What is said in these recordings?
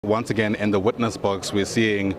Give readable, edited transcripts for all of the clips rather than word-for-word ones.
Once again, in the witness box, we're seeing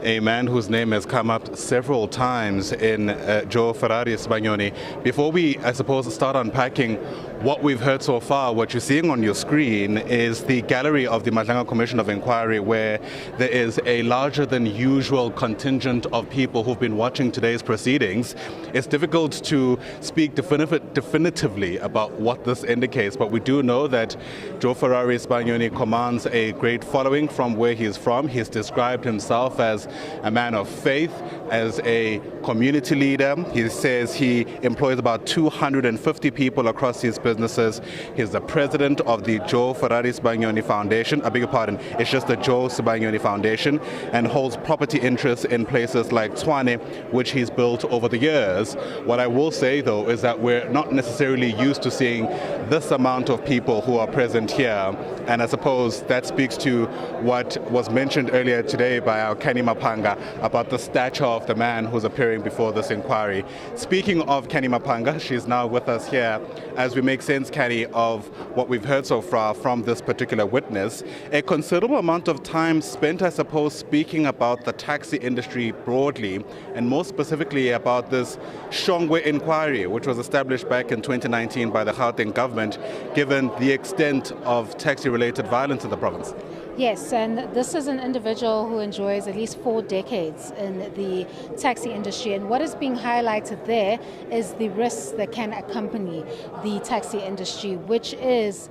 a man whose name has come up several times in Joe Sibanyoni. Before we, I suppose, start unpacking what we've heard so far, what you're seeing on your screen is the gallery of the Madlanga Commission of Inquiry, where there is a larger than usual contingent of people who've been watching today's proceedings. It's difficult to speak definitively about what this indicates, but we do know that Joe Sibanyoni commands a great following from where he's from. He's described himself as a man of faith, as a community leader. He says he employs about 250 people across his businesses. He's the president of the Joe Sibanyoni Foundation. I beg your pardon, it's just the Joe Sibanyoni Foundation, and holds property interests in places like Tshwane, which he's built over the years. What I will say, though, is that we're not necessarily used to seeing this amount of people who are present here, and I suppose that speaks to what was mentioned earlier today by our Kenny Mapanga about the stature of the man who's appearing before this inquiry. Speaking of Kenny Mapanga, she's now with us here as we make sense, Kenny, of what we've heard so far from this particular witness. A considerable amount of time spent, I suppose, speaking about the taxi industry broadly, and more specifically about this Shongwe inquiry, which was established back in 2019 by the Gauteng government, given the extent of taxi-related violence in the province. Yes, and this is an individual who enjoys at least 4 decades in the taxi industry, and what is being highlighted there is the risks that can accompany the taxi industry, which is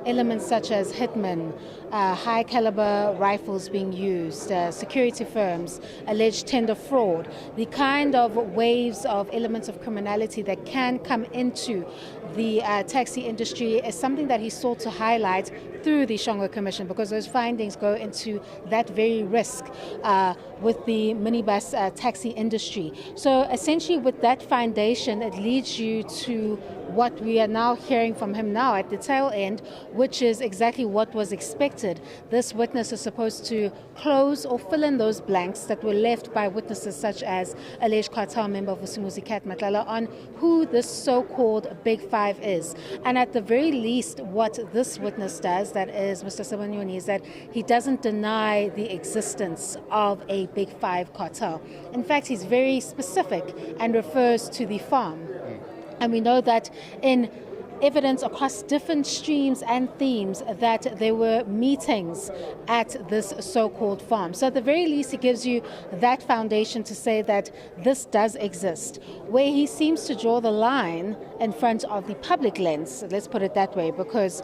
elements such as hitmen, high caliber rifles being used, security firms, alleged tender fraud, the kind of waves of elements of criminality that can come into the taxi industry is something that he sought to highlight through the Shongwe Commission, because those findings go into that very risk with the minibus taxi industry. So essentially with that foundation, it leads you to what we are now hearing from him now at the tail end, which is exactly what was expected. This witness is supposed to close or fill in those blanks that were left by witnesses such as alleged cartel member Vusumuzi Matlala on who this so-called Big Five is. And at the very least, what this witness does, that is Mr. Sibanyoni, is that he doesn't deny the existence of a Big Five cartel. In fact, he's very specific and refers to the farm. And we know that in evidence across different streams and themes that there were meetings at this so-called farm. So at the very least, it gives you that foundation to say that this does exist. Where he seems to draw the line in front of the public lens, let's put it that way, because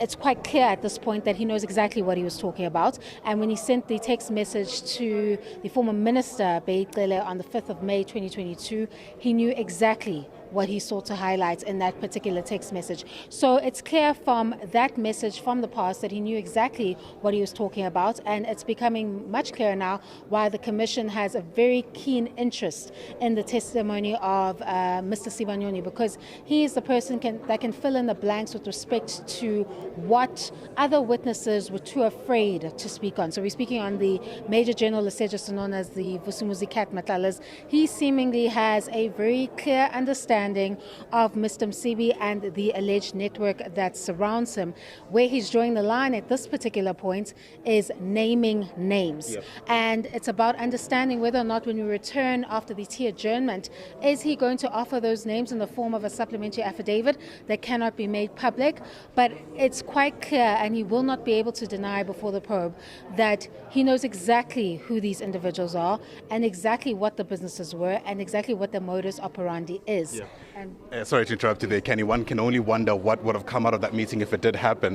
it's quite clear at this point that he knows exactly what he was talking about. And when he sent the text message to the former minister, Beyicele, on the 5th of May 2022, he knew exactly what he sought to highlight in that particular text message. So it's clear from that message from the past that he knew exactly what he was talking about, and it's becoming much clearer now why the Commission has a very keen interest in the testimony of Mr. Sibanyoni, because he is the person that can fill in the blanks with respect to what other witnesses were too afraid to speak on. So we're speaking on the Major General Leseja, known as the Vusumuzi Matlalas. He seemingly has a very clear understanding of Mr. Msibi and the alleged network that surrounds him. Where he's drawing the line at this particular point is naming names. Yep. And it's about understanding whether or not when we return after the tea adjournment, is he going to offer those names in the form of a supplementary affidavit that cannot be made public? But it's quite clear, and he will not be able to deny before the probe, that he knows exactly who these individuals are and exactly what the businesses were and exactly what the modus operandi is. Yeah. Sorry to interrupt you there, Kenny. One can only wonder what would have come out of that meeting if it did happen.